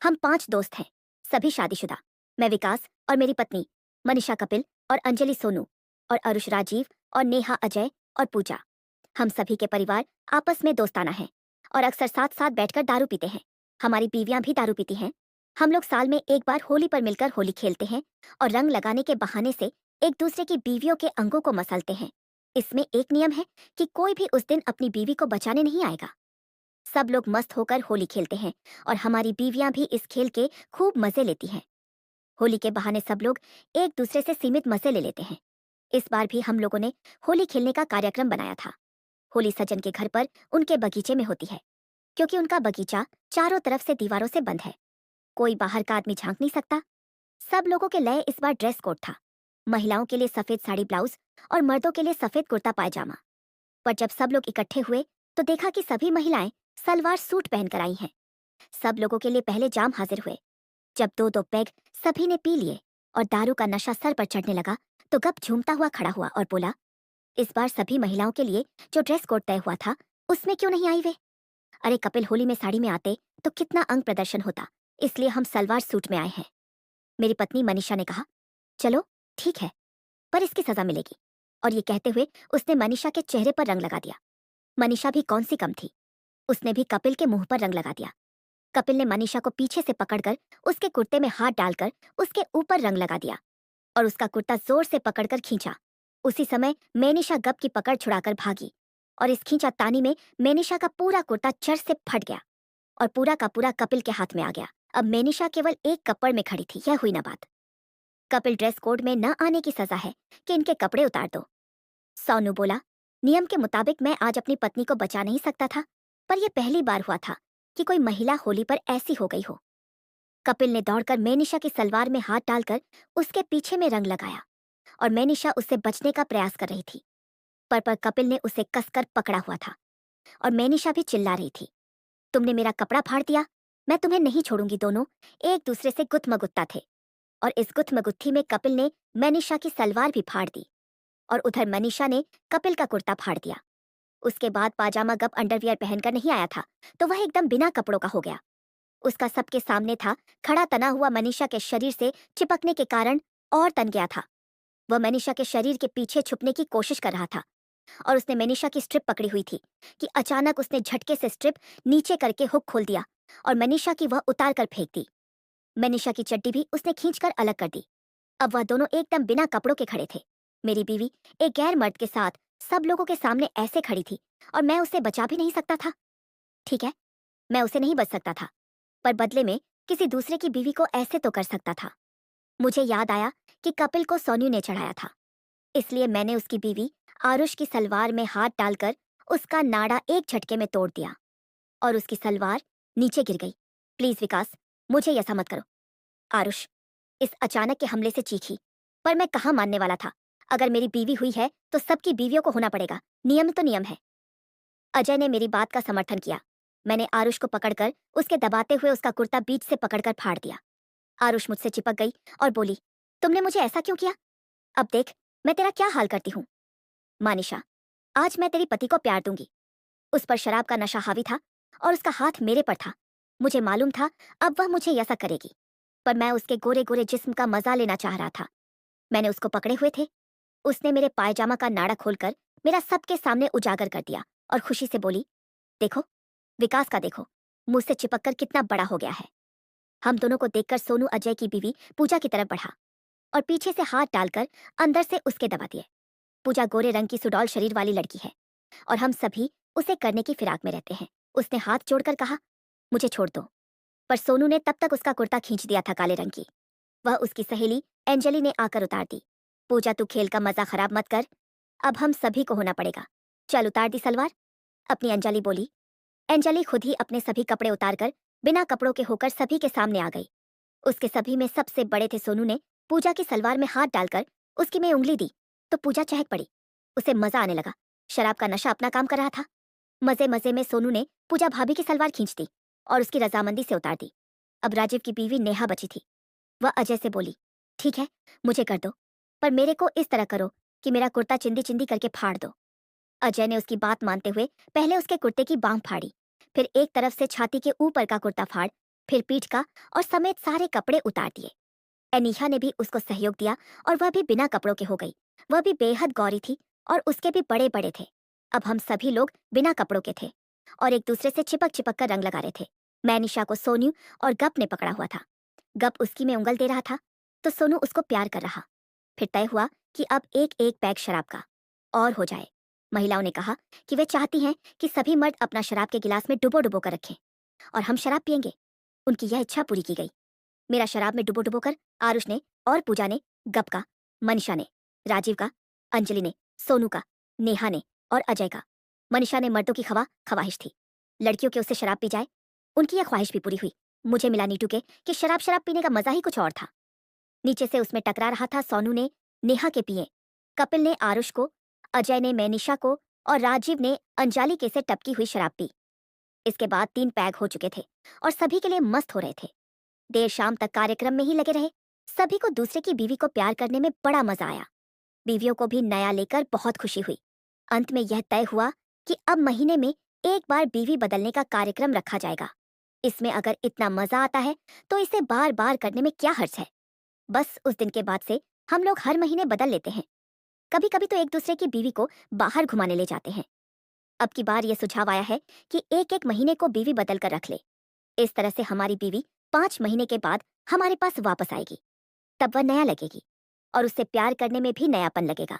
हम 5 दोस्त हैं, सभी शादीशुदा। मैं विकास और मेरी पत्नी मनीषा कपिल और अंजलि सोनू और अरुष राजीव और नेहा अजय और पूजा। हम सभी के परिवार आपस में दोस्ताना हैं और अक्सर साथ साथ बैठकर दारू पीते हैं। हमारी बीवियां भी दारू पीती हैं। हम लोग साल में एक बार होली पर मिलकर होली खेलते हैं और रंग लगाने के बहाने से एक दूसरे की बीवियों के अंगों को मसलते हैं। इसमें एक नियम है कि कोई भी उस दिन अपनी बीवी को बचाने नहीं आएगा। सब लोग मस्त होकर होली खेलते हैं और हमारी बीवियां भी इस खेल के खूब मजे लेती हैं। होली के बहाने सब लोग एक दूसरे से सीमित मजे ले लेते हैं। इस बार भी हम लोगों ने होली खेलने का कार्यक्रम बनाया था। होली सज्जन के घर पर उनके बगीचे में होती है, क्योंकि उनका बगीचा चारों तरफ से दीवारों से बंद है। कोई बाहर का आदमी झांक नहीं सकता। सब लोगों के लिए इस बार ड्रेस कोड था। महिलाओं के लिए सफेद साड़ी ब्लाउज और मर्दों के लिए सफेद कुर्ता पायजामा। पर जब सब लोग इकट्ठे हुए तो देखा कि सभी महिलाएं सलवार सूट पहनकर आई हैं। सब लोगों के लिए पहले जाम हाजिर हुए। जब दो दो पैग सभी ने पी लिए और दारू का नशा सर पर चढ़ने लगा तो गप झूमता हुआ खड़ा हुआ और बोला, इस बार सभी महिलाओं के लिए जो ड्रेस कोड तय हुआ था उसमें क्यों नहीं आई वे? अरे कपिल होली में साड़ी में आते तो कितना अंग प्रदर्शन होता, इसलिए हम सलवार सूट में आए हैं। मेरी पत्नी मनीषा ने कहा, चलो ठीक है, पर इसकी सजा मिलेगी। और ये कहते हुए उसने मनीषा के चेहरे पर रंग लगा दिया। मनीषा भी कौन सी कम थी, उसने भी कपिल के मुंह पर रंग लगा दिया। कपिल ने मनीषा को पीछे से पकड़कर उसके कुर्ते में हाथ डालकर उसके ऊपर रंग लगा दिया और उसका कुर्ता जोर से पकड़कर खींचा। उसी समय मैनिशा गप की पकड़ छुड़ाकर भागी और इस खींचा तानी में मैनिशा का पूरा कुर्ता चर से फट गया और पूरा का पूरा कपिल के हाथ में आ गया। अब मैनिशा केवल एक कपड़ में खड़ी थी, यह हुई ना बात। कपिल ड्रेस कोड में न आने की सजा है कि इनके कपड़े उतार दो। सोनू बोला, नियम के मुताबिक मैं आज अपनी पत्नी को बचा नहीं सकता था, पर यह पहली बार हुआ था कि कोई महिला होली पर ऐसी हो गई हो। कपिल ने दौड़कर मैनिशा की सलवार में हाथ डालकर उसके पीछे में रंग लगाया और मैनिशा उससे बचने का प्रयास कर रही थी, पर कपिल ने उसे कसकर पकड़ा हुआ था और मैनिशा भी चिल्ला रही थी, तुमने मेरा कपड़ा फाड़ दिया, मैं तुम्हें नहीं छोड़ूंगी। दोनों एक दूसरे से गुत्थमगुत्ता थे और इस गुत्थमगुत्थी में कपिल ने मैनिशा की सलवार भी फाड़ दी और उधर मनीषा ने कपिल का कुर्ता फाड़ दिया। उसके बाद पाजामा गप अंडरवियर पहनकर नहीं आया था, तो वह एकदम बिना कपड़ों का हो गया। उसका सबके सामने था, खड़ा तना हुआ मनीषा के शरीर से चिपकने के कारण और तन गया था। वह मनीषा के शरीर के पीछे छुपने की कोशिश कर रहा था और उसने मनीषा की स्ट्रिप पकड़ी हुई थी कि अचानक उसने झटके से स्ट्रिप नीचे करके हुक खोल दिया और मनीषा की वह उतार कर फेंक दी। मनीषा की चड्डी भी उसने खींचकर अलग कर दी। अब वह दोनों एकदम बिना कपड़ों के खड़े थे। मेरी बीवी एक गैर मर्द के साथ सब लोगों के सामने ऐसे खड़ी थी और मैं उसे बचा भी नहीं सकता था। ठीक है, मैं उसे नहीं बच सकता था, पर बदले में किसी दूसरे की बीवी को ऐसे तो कर सकता था। मुझे याद आया कि कपिल को सोनू ने चढ़ाया था, इसलिए मैंने उसकी बीवी आरुष की सलवार में हाथ डालकर उसका नाड़ा एक झटके में तोड़ दिया और उसकी सलवार नीचे गिर गई। प्लीज विकास, मुझे ऐसा मत करो। आरुष इस अचानक के हमले से चीखी, पर मैं कहाँ मानने वाला था। अगर मेरी बीवी हुई है तो सबकी बीवियों को होना पड़ेगा, नियम तो नियम है। अजय ने मेरी बात का समर्थन किया। मैंने आरुष को पकड़कर उसके दबाते हुए उसका कुर्ता बीच से पकड़कर फाड़ दिया। आरुष मुझसे चिपक गई और बोली, तुमने मुझे ऐसा क्यों किया? अब देख मैं तेरा क्या हाल करती हूँ। मानिशा, आज मैं तेरी पति को प्यार दूंगी। उस पर शराब का नशा हावी था और उसका हाथ मेरे पर था। मुझे मालूम था अब वह मुझे ऐसा करेगी, पर मैं उसके गोरे गोरे जिस्म का मजा लेना चाह रहा था। मैंने उसको पकड़े हुए थे। उसने मेरे पायजामा का नाड़ा खोलकर मेरा सबके सामने उजागर कर दिया और खुशी से बोली, देखो विकास का देखो, मुझसे चिपककर कितना बड़ा हो गया है। हम दोनों को देखकर सोनू अजय की बीवी पूजा की तरफ बढ़ा और पीछे से हाथ डालकर अंदर से उसके दबा दिए। पूजा गोरे रंग की सुडौल शरीर वाली लड़की है और हम सभी उसे करने की फिराक में रहते हैं। उसने हाथ जोड़कर कहा, मुझे छोड़ दो, पर सोनू ने तब तक उसका कुर्ता खींच दिया था काले रंग की। वह उसकी सहेली एंजली ने आकर उतार दी। पूजा तू खेल का मजा खराब मत कर, अब हम सभी को होना पड़ेगा। चल उतार दी सलवार, अपनी अंजलि बोली। अंजलि खुद ही अपने सभी कपड़े उतारकर बिना कपड़ों के होकर सभी के सामने आ गई। उसके सभी में सबसे बड़े थे सोनू ने पूजा की सलवार में हाथ डालकर उसकी में उंगली दी तो पूजा चहक पड़ी। उसे मजा आने लगा। शराब का नशा अपना काम कर रहा था। मजे मजे में सोनू ने पूजा भाभी की सलवार खींच दी और उसकी रजामंदी से उतार दी। अब राजीव की बीवी नेहा बची थी। वह अजय से बोली, ठीक है मुझे कर दो, पर मेरे को इस तरह करो कि मेरा कुर्ता चिंदी चिंदी करके फाड़ दो। अजय ने उसकी बात मानते हुए पहले उसके कुर्ते की बांह फाड़ी, फिर एक तरफ से छाती के ऊपर का कुर्ता फाड़ फिर पीठ का और समेत सारे कपड़े उतार दिए। एनीहा ने भी उसको सहयोग दिया और वह भी बिना कपड़ों के हो गई। वह भी बेहद गौरी थी और उसके भी बड़े बड़े थे। अब हम सभी लोग बिना कपड़ों के थे और एक दूसरे से चिपक चिपक कर रंग लगा रहे थे। मैं निशा को सोनू और गप ने पकड़ा हुआ था। गप उसकी में उंगल दे रहा था तो सोनू उसको प्यार कर रहा। फिर तय हुआ कि अब एक एक पैग शराब का और हो जाए। महिलाओं ने कहा कि वे चाहती हैं कि सभी मर्द अपना शराब के गिलास में डुबो डुबो कर रखें और हम शराब पियेंगे। उनकी यह इच्छा पूरी की गई। मेरा शराब में डुबो डुबो कर आरुष ने और पूजा ने, गप का, मनीषा ने, राजीव का, अंजलि ने, सोनू का, नेहा ने और अजय का। मनीषा ने मर्दों की ख्वाहिश थी लड़कियों के उससे शराब पी जाए। उनकी यह ख्वाहिश भी पूरी हुई। मुझे मिला नीटू के कि शराब पीने का मजा ही कुछ और था। नीचे से उसमें टकरा रहा था। सोनू ने नेहा के पिए, कपिल ने आरुष को, अजय ने मैनिशा को और राजीव ने अंजलि के से टपकी हुई शराब पी। इसके बाद 3 पैग हो चुके थे और सभी के लिए मस्त हो रहे थे। देर शाम तक कार्यक्रम में ही लगे रहे। सभी को दूसरे की बीवी को प्यार करने में बड़ा मजा आया। बीवियों को भी नया लेकर बहुत खुशी हुई। अंत में यह तय हुआ कि अब महीने में एक बार बीवी बदलने का कार्यक्रम रखा जाएगा। इसमें अगर इतना मजा आता है तो इसे बार बार करने में क्या हर्ज है। बस उस दिन के बाद से हम लोग हर महीने बदल लेते हैं। कभी कभी तो एक दूसरे की बीवी को बाहर घुमाने ले जाते हैं। अब की बार यह सुझाव आया है कि एक एक महीने को बीवी बदल कर रख ले। इस तरह से हमारी बीवी 5 महीने के बाद हमारे पास वापस आएगी। तब वह नया लगेगी और उससे प्यार करने में भी नयापन लगेगा।